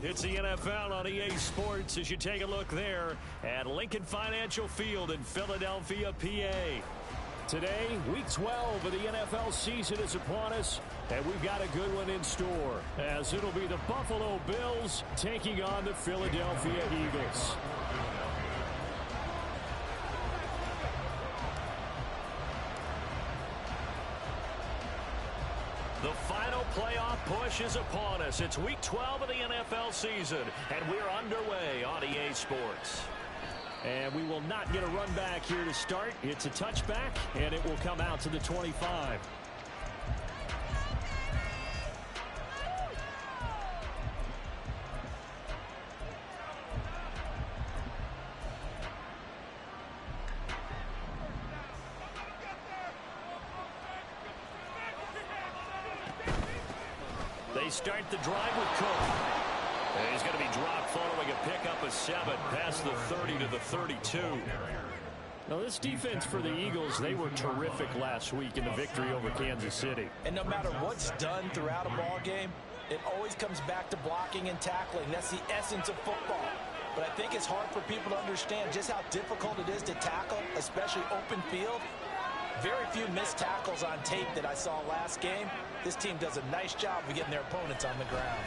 It's the NFL on EA Sports as you take a look there at Lincoln Financial Field in Philadelphia, PA. Today, Week 12 of the NFL season is upon us, and we've got a good one in store, as it'll be the Buffalo Bills taking on the Philadelphia Eagles. The final playoff push is upon us. It's Week 12 of the NFL season, and we're underway on EA Sports. And we will not get a run back here to start. It's a touchback, and it will come out to the 25. They start the drive with Cook. And he's going to be dropped following a pickup of 7 past the 30 to the 32. Now, this defense for the Eagles, they were terrific last week in the victory over Kansas City. And no matter what's done throughout a ball game, it always comes back to blocking and tackling. That's the essence of football. But I think it's hard for people to understand just how difficult it is to tackle, especially open field. Very few missed tackles on tape that I saw last game. This team does a nice job of getting their opponents on the ground.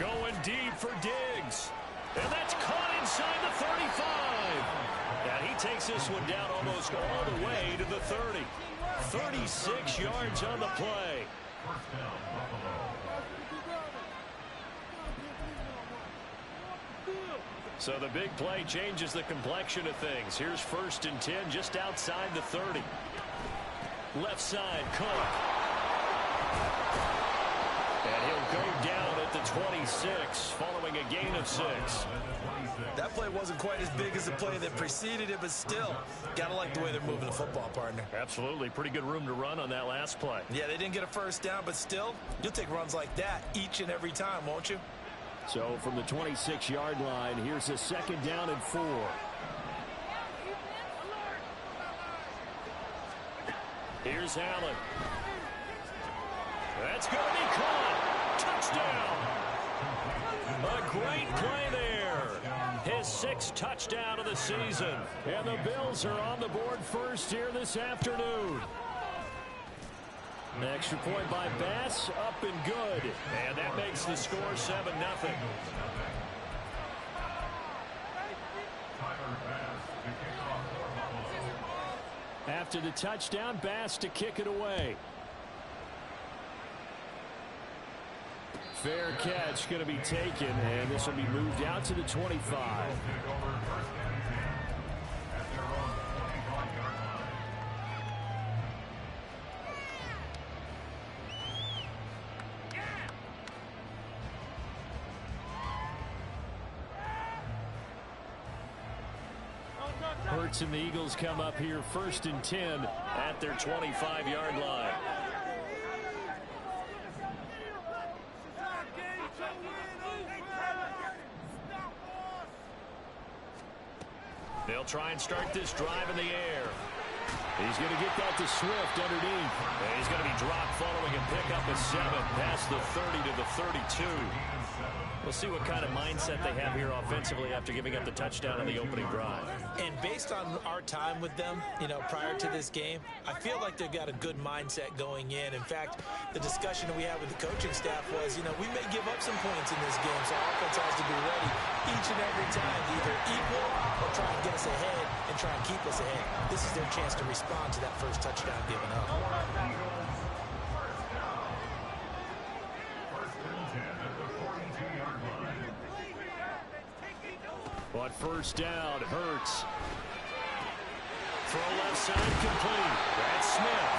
Going deep for Diggs. And that's caught inside the 35. And he takes this one down almost all the way to the 30. 36 yards on the play. So the big play changes the complexion of things. Here's 1st and 10 just outside the 30. Left side, Cook. And he'll go down at the 26 following a gain of 6. That play wasn't quite as big as the play that preceded it, but still, gotta like the way they're moving the football, partner. Absolutely. Pretty good room to run on that last play. Yeah, they didn't get a first down, but still, you'll take runs like that each and every time, won't you? So from the 26-yard line, here's a 2nd down and 4. Here's Allen. That's going to be caught. Touchdown. A great play there. His 6th touchdown of the season. And the Bills are on the board first here this afternoon. An extra point by Bass, up and good. And that makes the score 7-0. After the touchdown, Bass to kick it away. Fair catch going to be taken, and this will be moved out to the 25. Hurts and the Eagles come up here 1st and 10 at their 25-yard line. They'll try and start this drive in the air. He's going to get that to Swift underneath. And he's going to be dropped following a pickup of 7 past the 30 to the 32. We'll see what kind of mindset they have here offensively after giving up the touchdown on the opening drive. And based on our time with them, prior to this game, I feel like they've got a good mindset going in. In fact, the discussion that we had with the coaching staff was, we may give up some points in this game, so our offense has to be ready each and every time to either equal or try and get us ahead and try and keep us ahead. This is their chance to respond to that first touchdown given up. On 1st down, Hurts. Throw left side complete. That's Smith.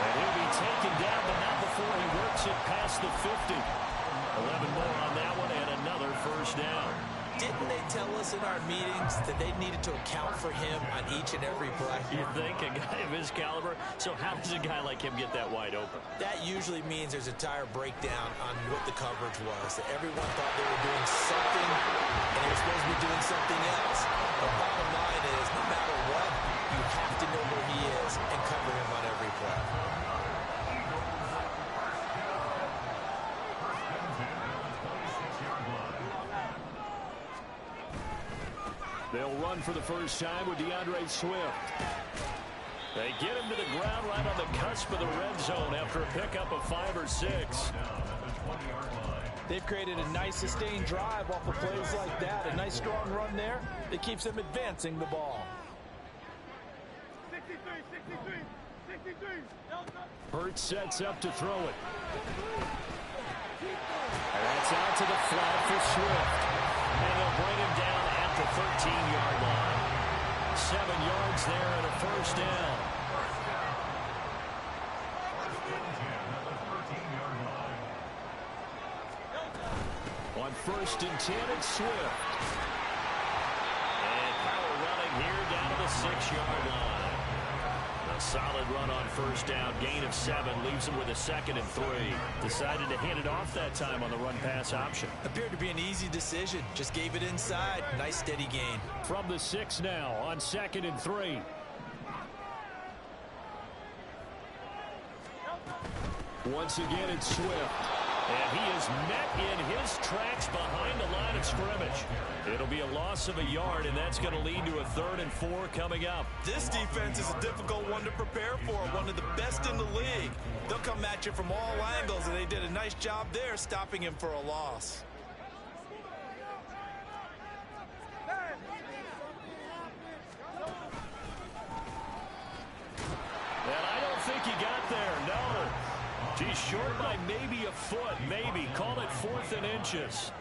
And he'll be taken down, but not before he works it past the 50. 11 more on that one and another 1st down. Didn't they tell us in our meetings that they needed to account for him on each and every play? You think a guy of his caliber? So how does a guy like him get that wide open? That usually means there's a tire breakdown on what the coverage was. That everyone thought they were doing something, and they were supposed to be doing something else. The bottom line is, no matter what, you have to know where he is and cover him on every play. They'll run for the first time with DeAndre Swift. They get him to the ground right on the cusp of the red zone after a pickup of 5 or 6. They've created a nice sustained drive off of plays like that. A nice strong run there that keeps them advancing the ball. 63. Hurts sets up to throw it. And that's out to the flat for Swift. And they'll bring him down at the 13-yard line. 7 yards there and a first down. On 1st and 10, it's Swift. And power running here down to the 6-yard line. A solid run on first down. Gain of 7 leaves him with a 2nd and 3. Decided to hand it off that time on the run-pass option. Appeared to be an easy decision. Just gave it inside. Nice steady gain. From the 6 now on 2nd and 3. Once again, it's Swift. And he is met in his tracks behind the line of scrimmage. It'll be a loss of a yard, and that's going to lead to a 3rd and 4 coming up. This defense is a difficult one to prepare for, one of the best in the league. They'll come at you from all angles, and they did a nice job there stopping him for a loss. And I don't think he got there, no. He's short by maybe a foot, maybe. Call it 4th and inches.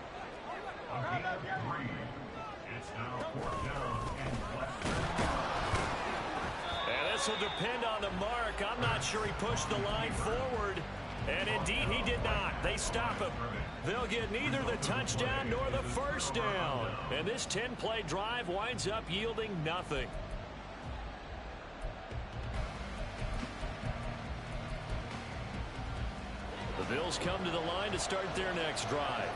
And this will depend on the mark. I'm not sure he pushed the line forward. And indeed, he did not. They stop him. They'll get neither the touchdown nor the first down. And this 10-play drive winds up yielding nothing. The Bills come to the line to start their next drive.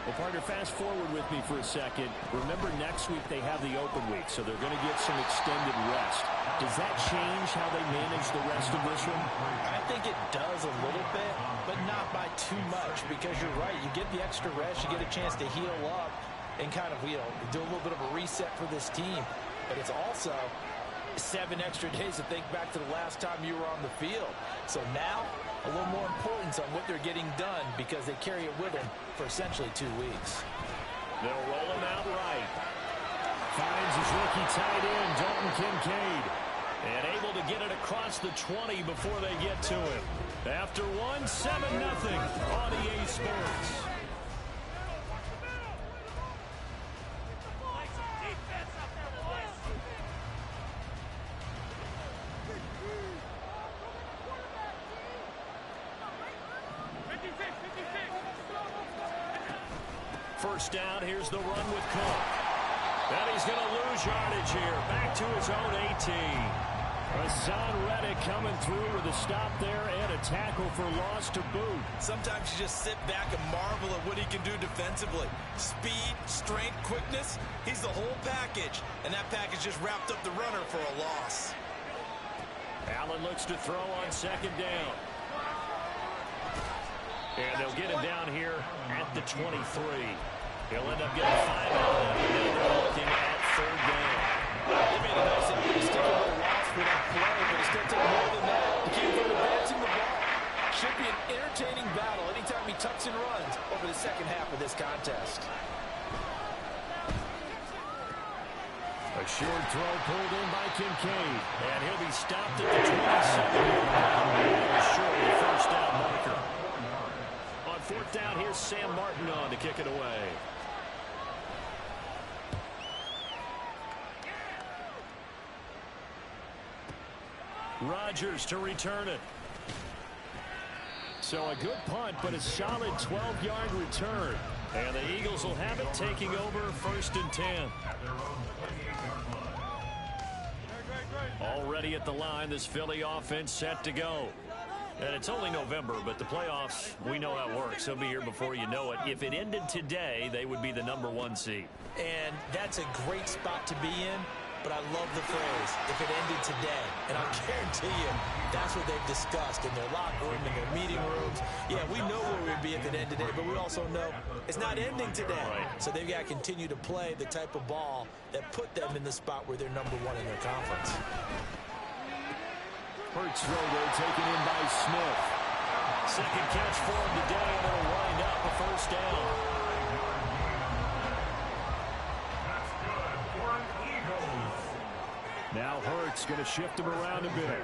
Well, partner, fast forward with me for a second. Remember, next week they have the open week, so they're going to get some extended rest. Does that change how they manage the rest of this one? I think it does a little bit, but not by too much, because you're right. You get the extra rest, you get a chance to heal up and kind of, do a little bit of a reset for this team. But it's also 7 extra days to think back to the last time you were on the field. So now, a little more importance on what they're getting done because they carry it with them for essentially 2 weeks. They'll roll him out right. Finds his rookie tight end, Dalton Kincaid. And able to get it across the 20 before they get to him. After 1, 7-0 on EA Sports. First down, here's the run with Cook. And he's going to lose yardage here. Back to his own 18. Hassan Reddick coming through with a stop there and a tackle for loss to boot. Sometimes you just sit back and marvel at what he can do defensively. Speed, strength, quickness, he's the whole package. And that package just wrapped up the runner for a loss. Allen looks to throw on 2nd down. And they'll get him down here at the 23. He'll end up getting 5 out of it. And they're looking at 3rd down. They made a nice stick a little loss for that play, but it's going to take more than that to keep them advancing the ball. Should be an entertaining battle anytime he tucks and runs over the second half of this contest. A short throw pulled in by Kincaid. And he'll be stopped at the 27. Short of the first down marker. On 4th down, here's Sam Martin on to kick it away. Rodgers to return it. So a good punt, but a solid 12-yard return. And the Eagles will have it taking over 1st and 10. Already at the line, this Philly offense set to go. And it's only November, but the playoffs, we know how it works. They'll be here before you know it. If it ended today, they would be the #1 seed. And that's a great spot to be in but I love the phrase, if it ended today. And I'll guarantee you, that's what they've discussed in their locker room, in their meeting rooms. Yeah, we know where we'd be if it ended today, but we also know it's not ending today. So they've got to continue to play the type of ball that put them in the spot where they're #1 in their conference. Hurts throw there, taken in by Smith. Second catch for him today, and it'll wind up a first down. Now Hurts going to shift him around a bit.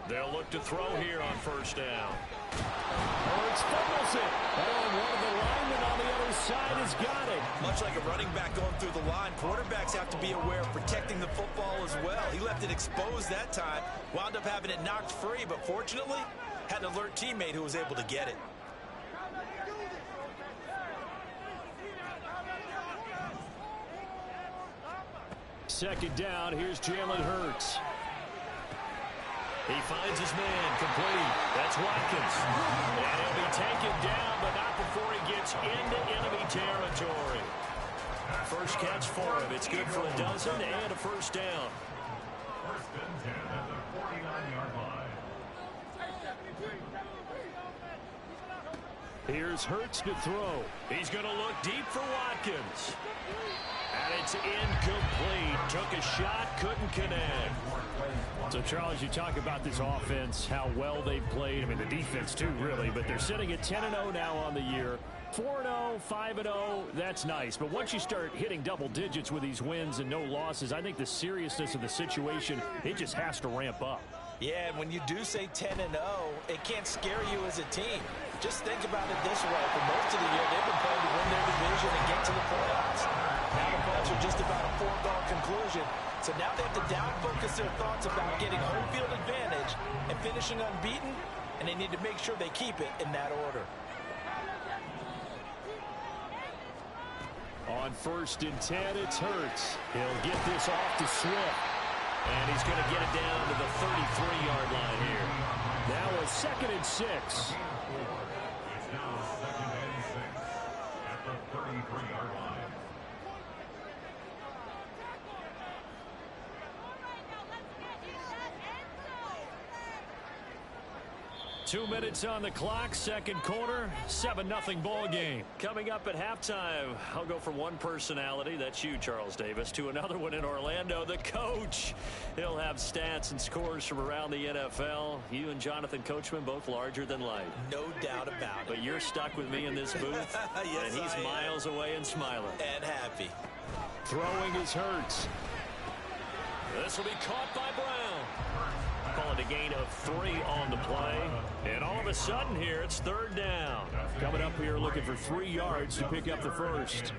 They'll look to throw here on first down. Hurts fumbles it. And one of the linemen on the other side has got it. Much like a running back going through the line, quarterbacks have to be aware of protecting the football as well. He left it exposed that time, wound up having it knocked free, but fortunately, had an alert teammate who was able to get it. Second down, here's Jalen Hurts. He finds his man, complete. That's Watkins. And he'll be taken down, but not before he gets into enemy territory. First catch for him. It's good for a dozen and a first down. First and 10 at the 49-yard line. Here's Hurts to throw. He's going to look deep for Watkins. And it's incomplete. Took a shot, couldn't connect. So, Charles, you talk about this offense, how well they've played. I mean, the defense, too, really. But they're sitting at 10-0 now on the year. 4-0, 5-0, that's nice. But once you start hitting double digits with these wins and no losses, I think the seriousness of the situation, it just has to ramp up. Yeah, and when you do say 10-0, it can't scare you as a team. Just think about it this way. For most of the year, they've been playing to win their division and get to the playoffs. Now the Bucs are just about a foregone conclusion. So now they have to down-focus their thoughts about getting home field advantage and finishing unbeaten, and they need to make sure they keep it in that order. On first and 10, it's Hurts. He'll get this off to Swift. And he's going to get it down to the 33-yard line here. Now a 2nd and 6. It's now 2nd and 6 at the 33-yard line. 2 minutes on the clock, second quarter, 7-0 ball game. Coming up at halftime, I'll go from one personality, that's you, Charles Davis, to another one in Orlando, the coach. He'll have stats and scores from around the NFL. You and Jonathan Coachman both larger than life. No doubt about it. But you're stuck with me in this booth, yes, and he's miles away and smiling. And happy. Throwing his Hurts. This will be caught by Brown. Call it a gain of 3 on the play. And all of a sudden here, it's 3rd down. Coming up here looking for 3 yards to pick up the first.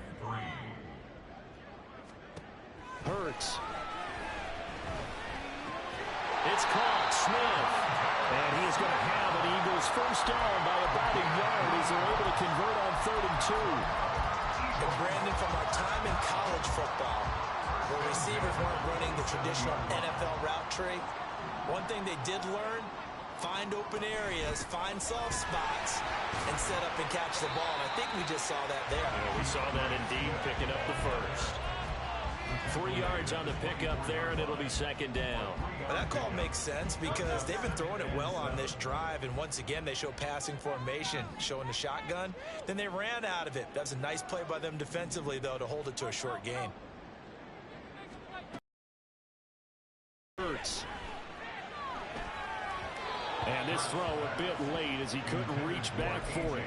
Hurts. It's caught. Smith. And he is going to have an Eagles first down by about a yard as they're able to convert on 3rd and 2. And Brandon, from our time in college football, where receivers weren't running the traditional NFL route tree, one thing they did learn, find open areas, find soft spots, and set up and catch the ball. And I think we just saw that there. Yeah, we saw that indeed, picking up the first. 3 yards on the pickup there, and it'll be 2nd down. Well, that call makes sense because they've been throwing it well on this drive, and once again, they show passing formation, showing the shotgun. Then they ran out of it. That's a nice play by them defensively, though, to hold it to a short gain. Hurts. And this throw a bit late as he couldn't reach back for it.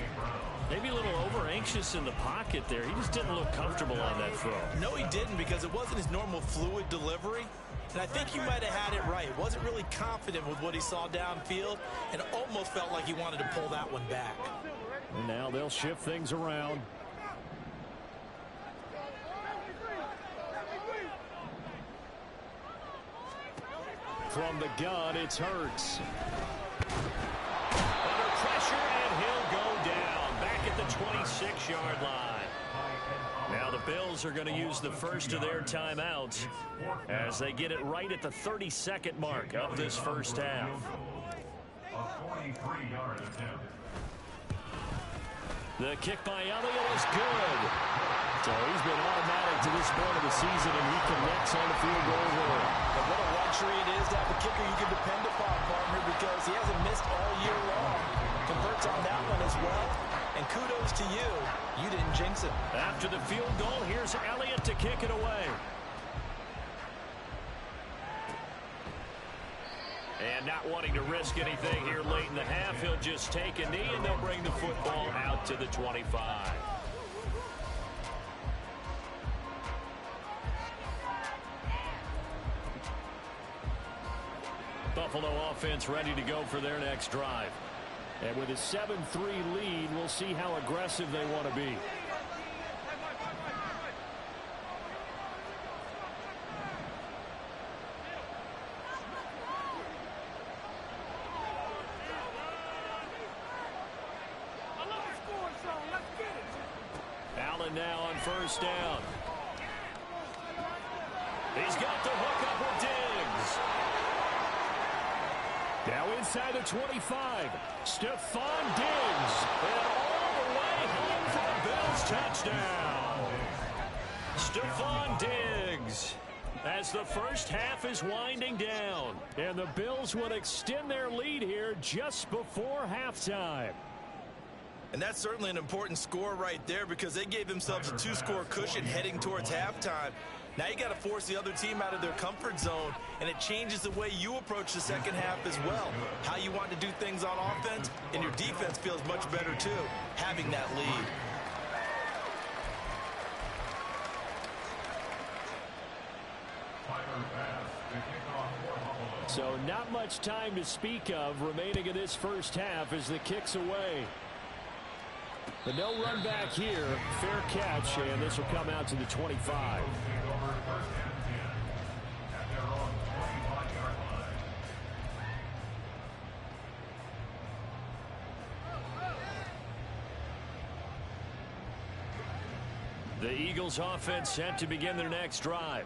Maybe a little over-anxious in the pocket there. He just didn't look comfortable on that throw. No, he didn't, because it wasn't his normal fluid delivery. And I think he might have had it right. Wasn't really confident with what he saw downfield and almost felt like he wanted to pull that one back. And now they'll shift things around. From the gun, it's Hurts. Under pressure, and he'll go down. Back at the 26-yard line. Now the Bills are going to use the first of their timeouts as they get it right at the 32nd mark of this first half. A 43-yard attempt. The kick by Elliott is good. So he's been automatic to this point of the season, and he connects on the field goal there. And what a luxury it is to have a kicker you can depend upon, partner, because he hasn't missed all year long. Converts on that one as well. And kudos to you. You didn't jinx it. After the field goal, here's Elliott to kick it away. And not wanting to risk anything here late in the half, he'll just take a knee, and they'll bring the football out to the 25. Buffalo offense ready to go for their next drive. And with a 7-3 lead, we'll see how aggressive they want to be. Allen now on first down. He's got the hook up with Diggs. Now inside the 25. Stephon Diggs. And all the way home for the Bills touchdown. Stephon Diggs. As the first half is winding down. And the Bills will extend their lead here just before halftime. And that's certainly an important score right there because they gave themselves a two-score cushion heading towards halftime. Now you got to force the other team out of their comfort zone, and it changes the way you approach the second half as well. How you want to do things on offense, and your defense feels much better too, having that lead. So not much time to speak of remaining in this first half as the kick's away. But no run back here. Fair catch, and this will come out to the 25. The Eagles offense set to begin their next drive.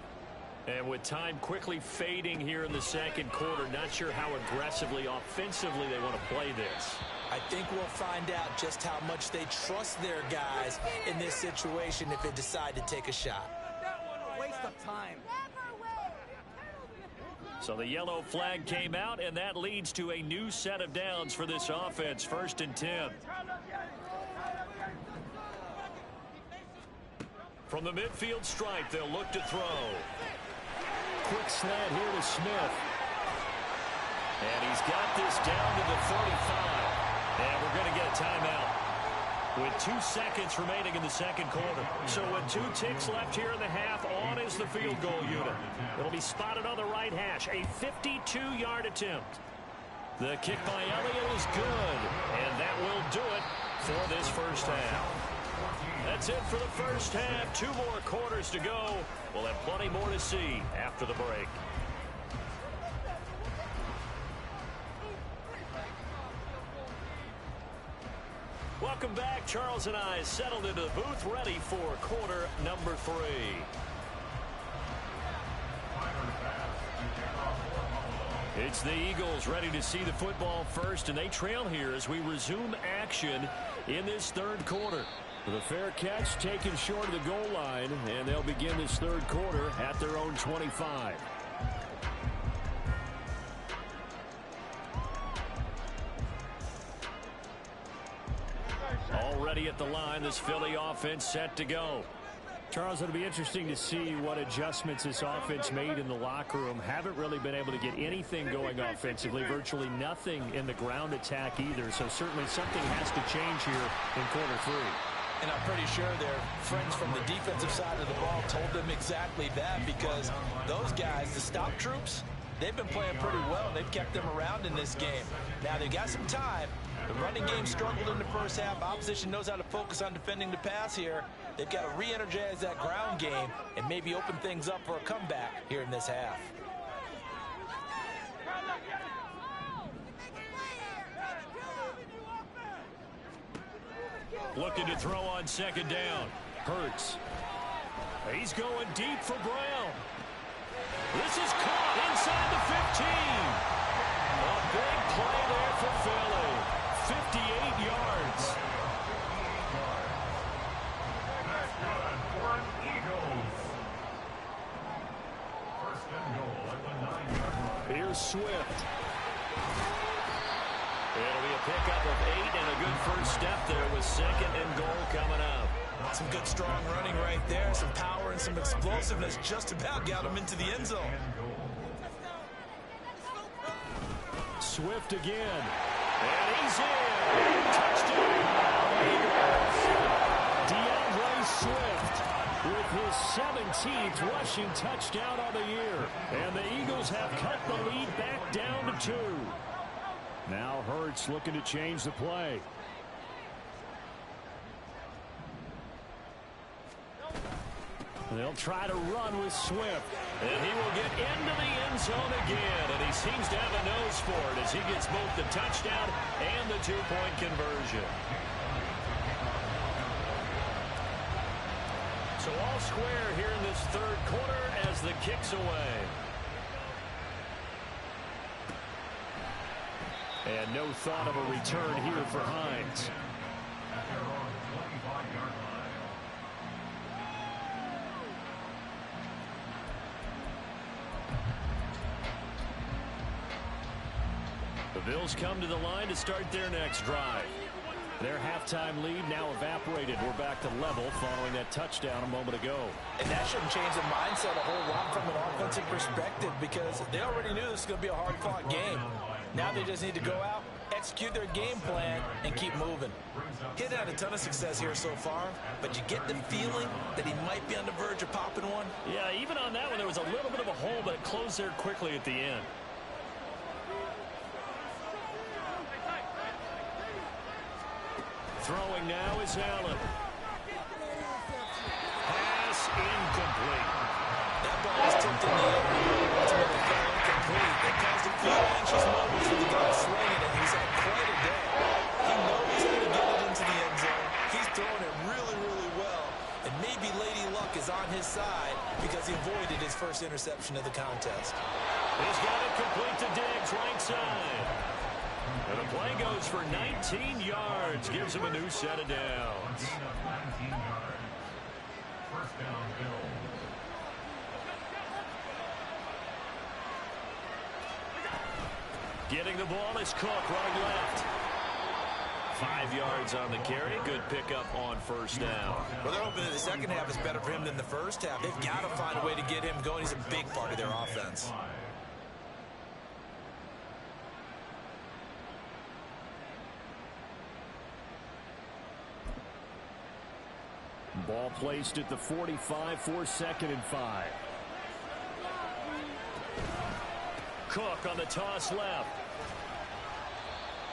And with time quickly fading here in the second quarter, not sure how aggressively, offensively they want to play this. I think we'll find out just how much they trust their guys in this situation if they decide to take a shot. Waste of time. So the yellow flag came out, and that leads to a new set of downs for this offense. 1st and 10. From the midfield stripe, they'll look to throw. Quick slant here to Smith. And he's got this down to the 35. And we're going to get a timeout with 2 seconds remaining in the second quarter. So with 2 ticks left here in the half, on is the field goal unit. It'll be spotted on the right hash. A 52-yard attempt. The kick by Elliott is good. And that will do it for this first half. That's it for the first half. 2 more quarters to go. We'll have plenty more to see after the break. Welcome back. Charles and I settled into the booth, ready for quarter number 3. It's the Eagles ready to see the football first, and they trail here as we resume action in this third quarter. With a fair catch taken short of the goal line, and they'll begin this third quarter at their own 25. Already at the line, this Philly offense set to go. Charles, it'll be interesting to see what adjustments this offense made in the locker room. Haven't really been able to get anything going offensively, virtually nothing in the ground attack either. So certainly something has to change here in quarter 3. And I'm pretty sure their friends from the defensive side of the ball told them exactly that, because those guys, the stop troops, they've been playing pretty well. They've kept them around in this game. Now they've got some time. The running game struggled in the first half. Opposition knows how to focus on defending the pass here. They've got to re-energize that ground game and maybe open things up for a comeback here in this half. Looking to throw on second down. Hurts. He's going deep for Brown. This is caught inside the 15. A big play there for Philly. 58 yards. Swift. It'll be a pickup of 8 and a good first step there with 2nd and goal coming up. Some good strong running right there. Some power and some explosiveness just about got him into the end zone. Swift again. And he's in. Touchdown. DeAndre Swift with his 17th rushing touchdown on the year. And the Eagles have cut the lead back down to 2. Now Hurts looking to change the play. They'll try to run with Swift. And he will get into the end zone again. And he seems to have a nose for it as he gets both the touchdown and the 2-point conversion. So all square here in this third quarter as the kick's away. And no thought of a return here for Hines. The Bills come to the line to start their next drive. Their halftime lead now evaporated. We're back to level following that touchdown a moment ago. And that shouldn't change the mindset a whole lot from an offensive perspective because they already knew this was going to be a hard-fought game. Now they just need to go out, execute their game plan, and keep moving. He's had a ton of success here so far, but you get the feeling that he might be on the verge of popping one. Yeah, even on that one, there was a little bit of a hole, but it closed there quickly at the end. Throwing now is Allen. Pass incomplete. That ball was tipped in the air. Ultimately fell incomplete. That caused a few anxious moments for the guy swinging it. He's had quite a day. He knows he's going to get it into the end zone. He's throwing it really, really well. And maybe Lady Luck is on his side because he avoided his first interception of the contest. He's got it complete to Diggs, right side. And the play goes for 19 yards. Gives him a new set of downs. First down, Bills. Getting the ball is Cook running left. 5 yards on the carry. Good pickup on first down. Well, they're hoping that the second half is better for him than the first half. They've got to find a way to get him going. He's a big part of their offense. Ball placed at the 45 for 2nd and 5. Cook on the toss left.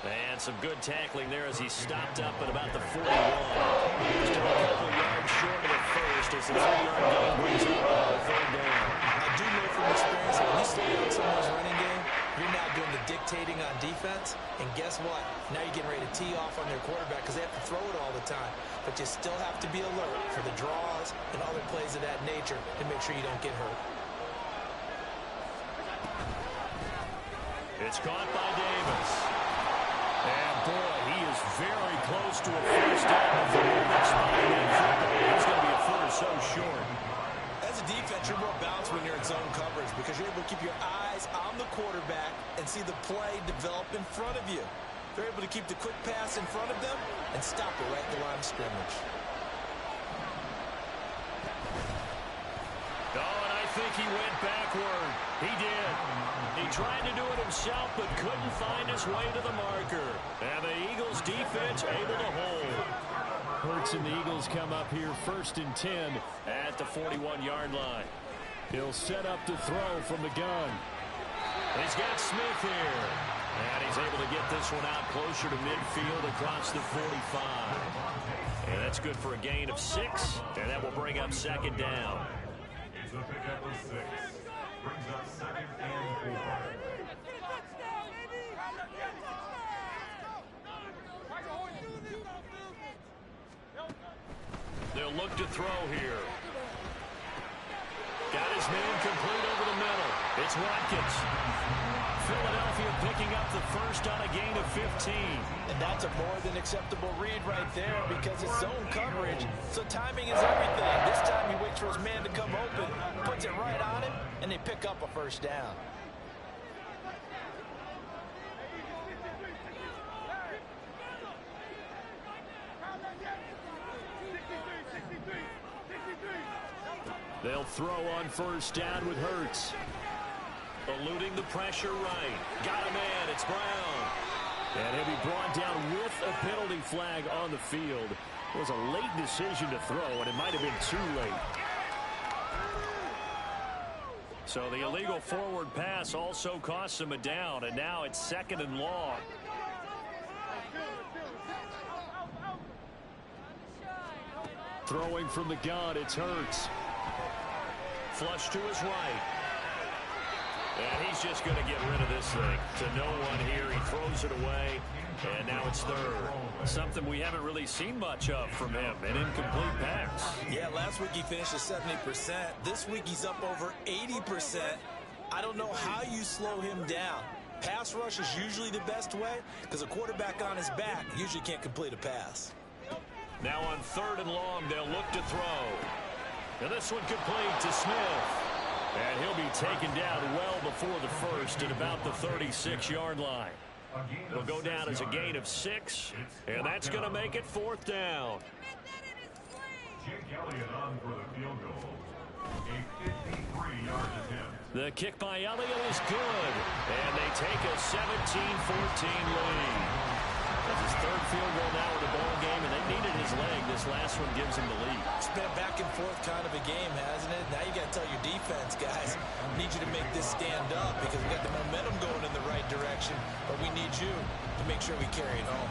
And some good tackling there as he stopped up at about the 41. Still a couple yards short of the first as the 3-yard gain brings up the 3rd down. I do know from experience that when you slow down someone's running game, you're now doing the dictating on defense. And guess what? Now you're getting ready to tee off on their quarterback because they have to throw it all the time. But you still have to be alert for the draws and other plays of that nature to make sure you don't get hurt. It's caught by Davis. And boy, he is very close to a first down. He's going to be a foot or so short. As a defense, you're more balanced when you're in zone coverage because you're able to keep your eyes on the quarterback and see the play develop in front of you. They're able to keep the quick pass in front of them and stop it right at the line of scrimmage. Oh, and I think he went backward. He did. He tried to do it himself, but couldn't find his way to the marker. And the Eagles defense able to hold. Hurts and the Eagles come up here 1st and 10 at the 41-yard line. He'll set up to throw from the gun. He's got Smith here. And he's able to get this one out closer to midfield across the 45. And that's good for a gain of 6. And that will bring up 2nd down. It's a pickup of 6. Brings up 2nd and 4. They'll look to throw here. Got his man complete over the middle. It's Watkins. Philadelphia picking up the first on a gain of 15. And that's a more than acceptable read right there because it's zone coverage. So timing is everything. This time he waits for his man to come open, puts it right on him, and they pick up a first down. They'll throw on first down with Hurts. Eluding the pressure right. Got a man. It's Brown. And he'll be brought down with a penalty flag on the field. It was a late decision to throw, and it might have been too late. So the illegal forward pass also costs him a down, and now it's 2nd and long. Throwing from the gun, it's Hurts. Flush to his right. And he's just going to get rid of this thing to no one here. He throws it away, and now it's 3rd. Something we haven't really seen much of from him, an incomplete pass. Yeah, last week he finished at 70%. This week he's up over 80%. I don't know how you slow him down. Pass rush is usually the best way because a quarterback on his back usually can't complete a pass. Now on 3rd and long, they'll look to throw. And this one complete to Smith. And he'll be taken down well before the first at about the 36-yard line. It'll go down as a gain of 6, and that's going to make it 4th down. Jake Elliott on for the field goal. A 53-yard attempt. The kick by Elliott is good, and they take a 17-14 lead. That's his 3rd field goal now in the ball game, and they needed his leg. This last one gives him the lead. It's been a back-and-forth kind of a game, hasn't it? Now you got to tell your defense, guys, need you to make this stand up because we got the momentum going in the right direction, but we need you to make sure we carry it home.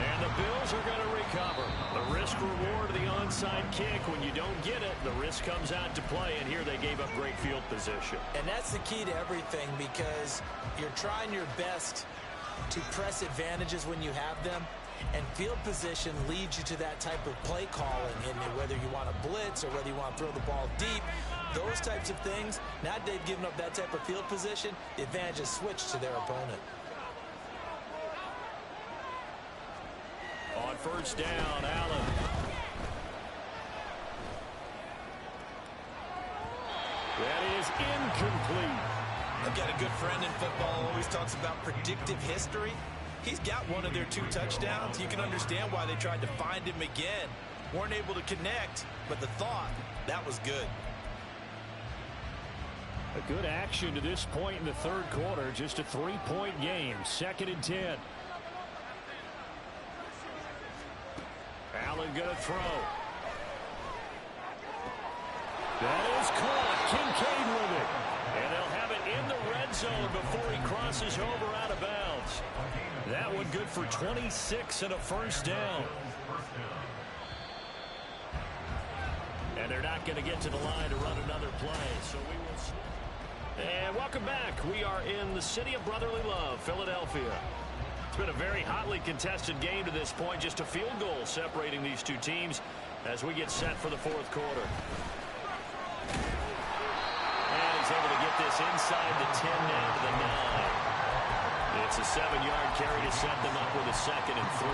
And the Bills are going to recover. The risk-reward of the onside kick. When you don't get it, the risk comes out to play, and here they gave up great field position. And that's the key to everything because you're trying your best to press advantages when you have them, and field position leads you to that type of play calling, and whether you want to blitz or whether you want to throw the ball deep, those types of things. Now they've given up that type of field position, the advantage is switched to their opponent. On first down, Allen. That is incomplete. I've got a good friend in football, always talks about predictive history. He's got one of their 2 touchdowns. You can understand why they tried to find him again. Weren't able to connect, but the thought, that was good. A good action to this point in the 3rd quarter. Just a 3-point game. 2nd and 10. Allen going to throw. That is caught. Kincaid with it. And they'll have it in the red zone before he crosses over out of bounds. That one good for 26 and a first down. And they're not going to get to the line to run another play. So we will. And welcome back. We are in the city of brotherly love, Philadelphia. It's been a very hotly contested game to this point. Just a field goal separating these 2 teams as we get set for the 4th quarter. And he's able to get this inside the 10 down to the 9. It's a 7-yard carry to set them up with a 2nd and 3.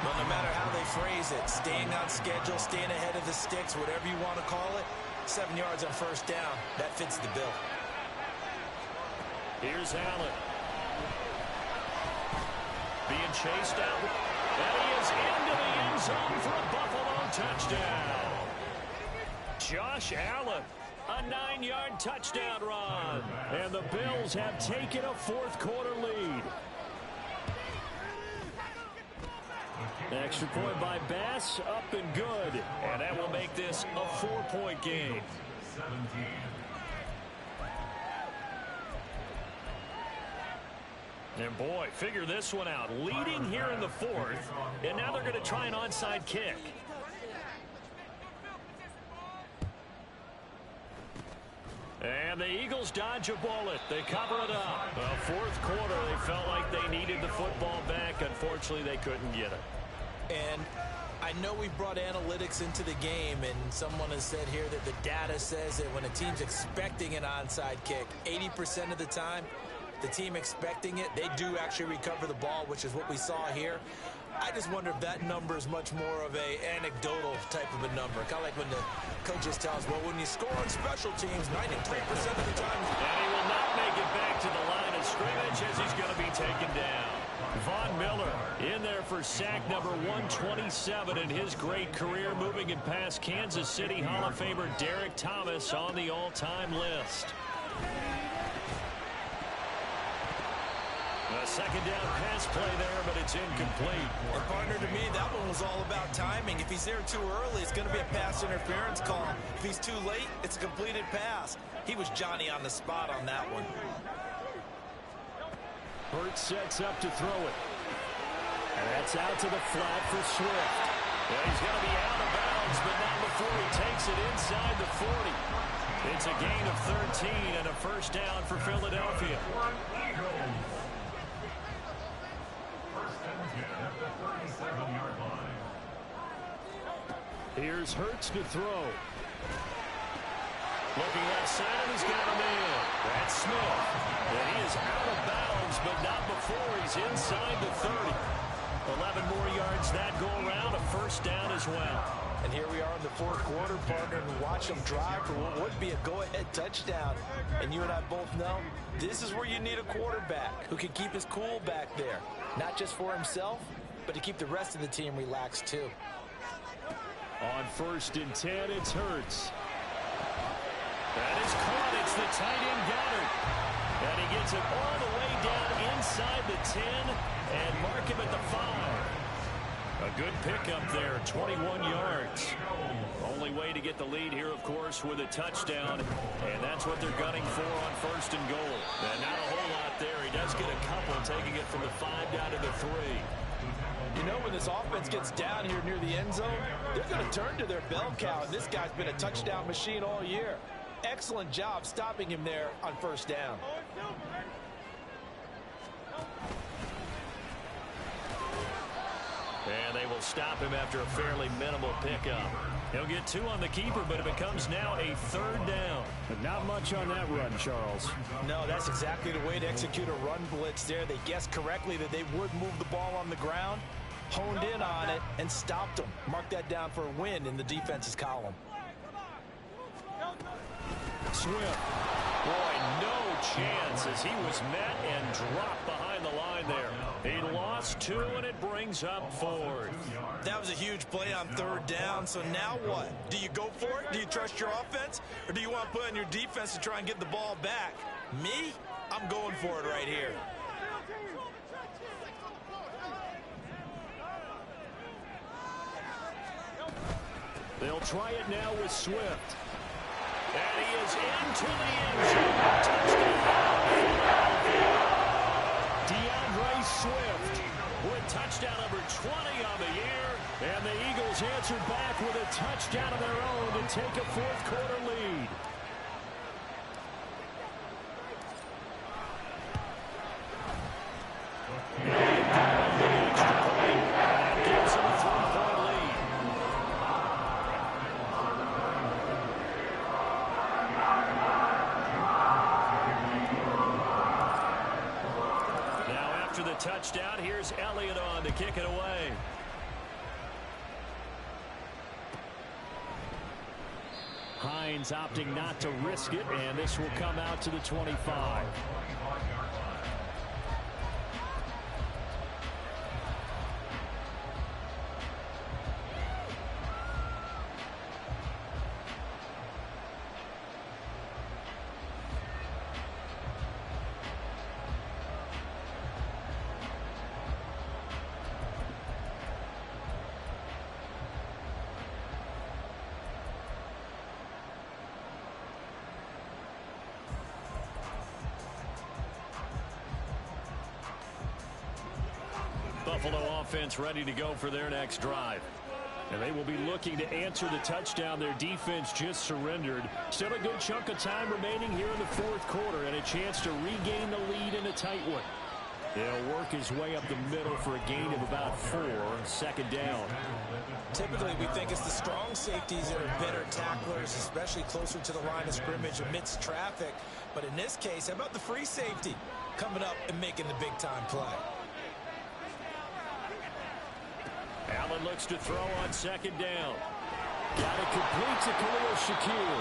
Well, no matter how they phrase it, staying on schedule, staying ahead of the sticks, whatever you want to call it, 7 yards on first down, that fits the bill. Here's Allen. Being chased out. And he is into the end zone for a Buffalo touchdown. Josh Allen. A 9-yard touchdown run. And the Bills have taken a 4th quarter lead. Extra point by Bass, up and good. And that will make this a 4-point game. 17. And boy, figure this one out. Leading here in the 4th, and now they're going to try an onside kick. And the Eagles dodge a bullet. They cover it up. The 4th quarter, they felt like they needed the football back. Unfortunately, they couldn't get it. And I know we brought analytics into the game, and someone has said here that the data says that when a team's expecting an onside kick, 80% of the time, the team expecting it, they do actually recover the ball, which is what we saw here. I just wonder if that number is much more of a anecdotal type of a number. Kind of like when the coaches tell us, well, when you score on special teams, 93% of the time. And he will not make it back to the line of scrimmage as he's going to be taken down. Von Miller in there there for sack number 127 in his great career, moving him past Kansas City Hall of Famer Derek Thomas on the all-time list. A second down pass play there, but it's incomplete. And partner, to me, that one was all about timing. If he's there too early, it's going to be a pass interference call. If he's too late, it's a completed pass. He was Johnny on the spot on that one. Hurts sets up to throw it. And that's out to the flat for Swift. And he's going to be out of bounds, but not before he takes it inside the 40. It's a gain of 13 and a first down for Philadelphia. Here's Hurts to throw. Looking left side, and he's got a man. That's Smith. And he is out of bounds, but not before he's inside the 30. 11 more yards that go around, a first down as well. And here we are in the fourth quarter, partner, and watch them drive for what would be a go-ahead touchdown. And you and I both know this is where you need a quarterback who can keep his cool back there. Not just for himself, but to keep the rest of the team relaxed too. On 1st and 10, it's Hurts. That is caught. It's the tight end Goddard. And he gets it all the way down inside the 10 and mark him at the 5. A good pickup there, 21 yards. Only way to get the lead here, of course, with a touchdown. And that's what they're gunning for on 1st and goal. And not a whole lot there. He does get a couple, taking it from the 5 down to the 3. You know, when this offense gets down here near the end zone, they're going to turn to their bell cow, and this guy's been a touchdown machine all year. Excellent job stopping him there on 1st down. And they will stop him after a fairly minimal pickup. He'll get 2 on the keeper, but it becomes now a 3rd down. But not much on that run, Charles. No, that's exactly the way to execute a run blitz there. They guessed correctly that they would move the ball on the ground, honed in on it, and stopped them. Mark that down for a win in the defense's column. Swift. Boy, no chance as he was met and dropped behind the line there. He lost 2, and it brings up 4. That was a huge play on 3rd down, so now what? Do you go for it? Do you trust your offense? Or do you want to put on your defense to try and get the ball back? Me? I'm going for it right here. They'll try it now with Swift. And he is into the end zone. Touchdown. DeAndre Swift with touchdown number 20 on the year. And the Eagles answered back with a touchdown of their own to take a 4th quarter lead. That gives them a 3-point lead. Now after the touchdown, here's Elliott on to kick it away. Hines opting not to risk it, and this will come out to the 25. Buffalo offense ready to go for their next drive. And they will be looking to answer the touchdown their defense just surrendered. Still a good chunk of time remaining here in the 4th quarter and a chance to regain the lead in a tight one. He'll work his way up the middle for a gain of about 4, 2nd down. Typically, we think it's the strong safeties that are better tacklers, especially closer to the line of scrimmage amidst traffic. But in this case, how about the free safety coming up and making the big-time play? Allen looks to throw on 2nd down. Got it complete to Khalil Shakir.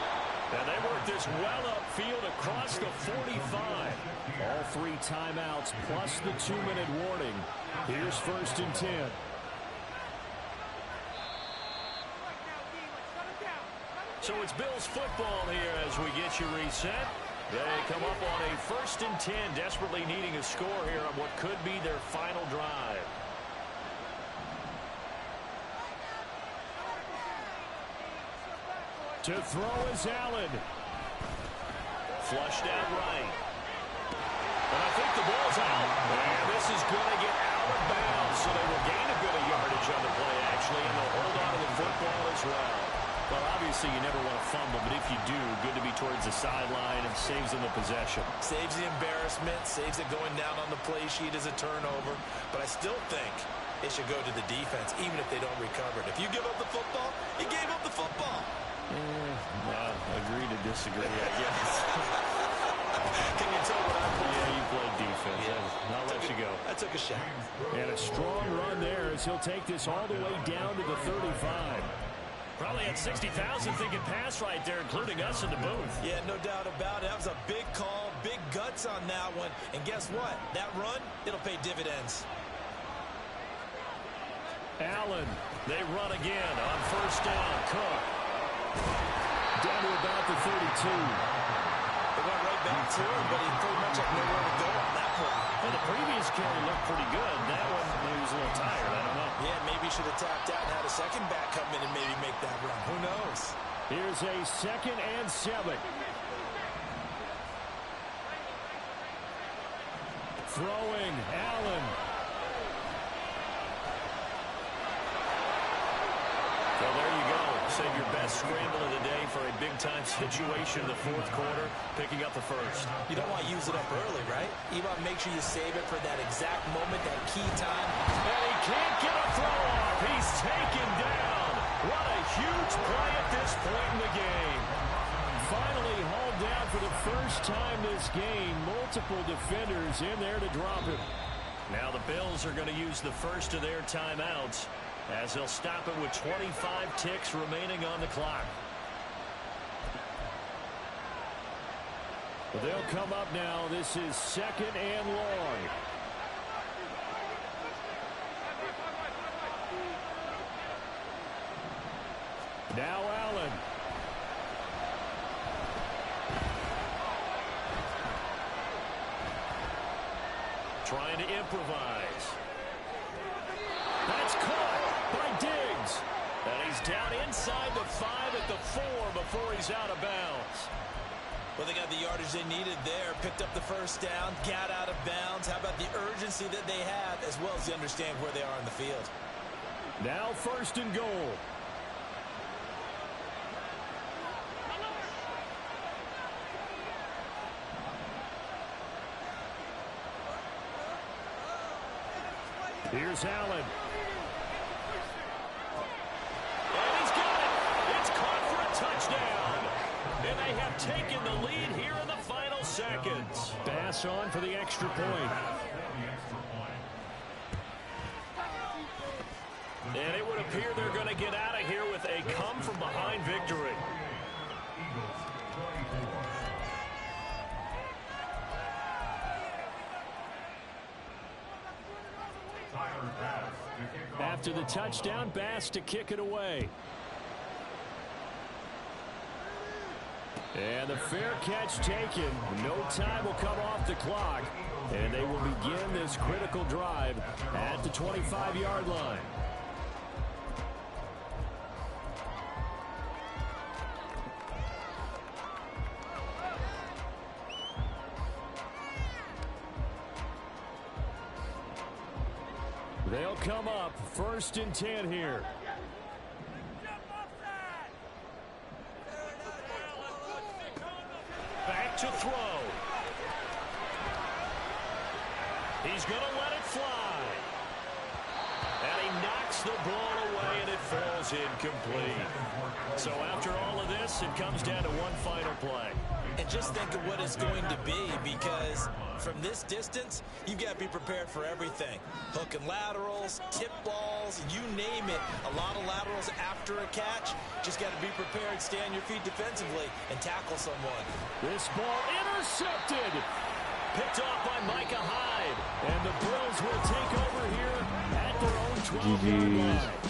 And they work this well upfield across the 45. All 3 timeouts plus the 2-minute warning. Here's 1st and 10. So it's Bills football here as we get you reset. They come up on a 1st and 10, desperately needing a score here on what could be their final drive. To throw is Allen. Flushed out right. And I think the ball's out. And this is going to get out of bounds, so they will gain a bit of yardage on the play, actually, and they'll hold on to the football as well. Well, obviously, you never want to fumble, but if you do, good to be towards the sideline and saves them the possession. Saves the embarrassment, saves it going down on the play sheet as a turnover. But I still think it should go to the defense, even if they don't recover it. If you give up the football, you gave up the football. Agree to disagree, I guess. Can you tell what I played? Yeah, you played defense. Yeah. I'll let you go. I took a shot. And a strong run there as he'll take this all the way down to the 35. Probably had 60,000 thinking pass right there, including us in the booth. Yeah, no doubt about it. That was a big call, big guts on that one. And guess what? That run, it'll pay dividends. Allen, they run again on 1st down. Cook. Down to about the 32. They went right back to him, but he pretty much had nowhere to go on that one. Well, the previous carry looked pretty good. That one, he was a little tired. I don't know. Yeah, maybe he should have tapped out and had a second back come in and maybe make that run. Who knows? Here's a 2nd and 7. Throwing, Allen. Well, there you go. Save your best scramble of the day for a big-time situation in the 4th quarter, picking up the 1st. You don't want to use it up early, right? You want to make sure you save it for that exact moment, that key time. And he can't get a throw off. He's taken down. What a huge play at this point in the game. Finally hauled down for the first time this game. Multiple defenders in there to drop him. Now the Bills are going to use the first of their timeouts, as they'll stop it with 25 ticks remaining on the clock. But they'll come up now. This is 2nd and long. Now Allen. Trying to improvise. That's caught by Diggs. And he's down inside the 5 at the 4 before he's out of bounds. Well, they got the yardage they needed there, picked up the 1st down, got out of bounds. How about the urgency that they have, as well as they understand where they are in the field? Now 1st and goal. Here's Allen. And he's got it. It's caught for a touchdown. And they have taken the lead here in the final seconds. Pass on for the extra point. And it would appear they're going to get out of here with a come-from-behind victory. After the touchdown, Bass to kick it away. And the fair catch taken. No time will come off the clock. And they will begin this critical drive at the 25-yard line. They'll come up 1st and 10 here. Back to throw. He's going to let it fly. And he knocks the ball away, and it falls incomplete. So after all of this, it comes down to one final play. And just think of what it's going to be, because from this distance, you've got to be prepared for everything. Hook and laterals, tip balls, you name it. A lot of laterals after a catch. Just got to be prepared, stay on your feet defensively, and tackle someone. This ball intercepted. Picked off by Micah Hyde. And the Bills will take over here at their own 12-yard line.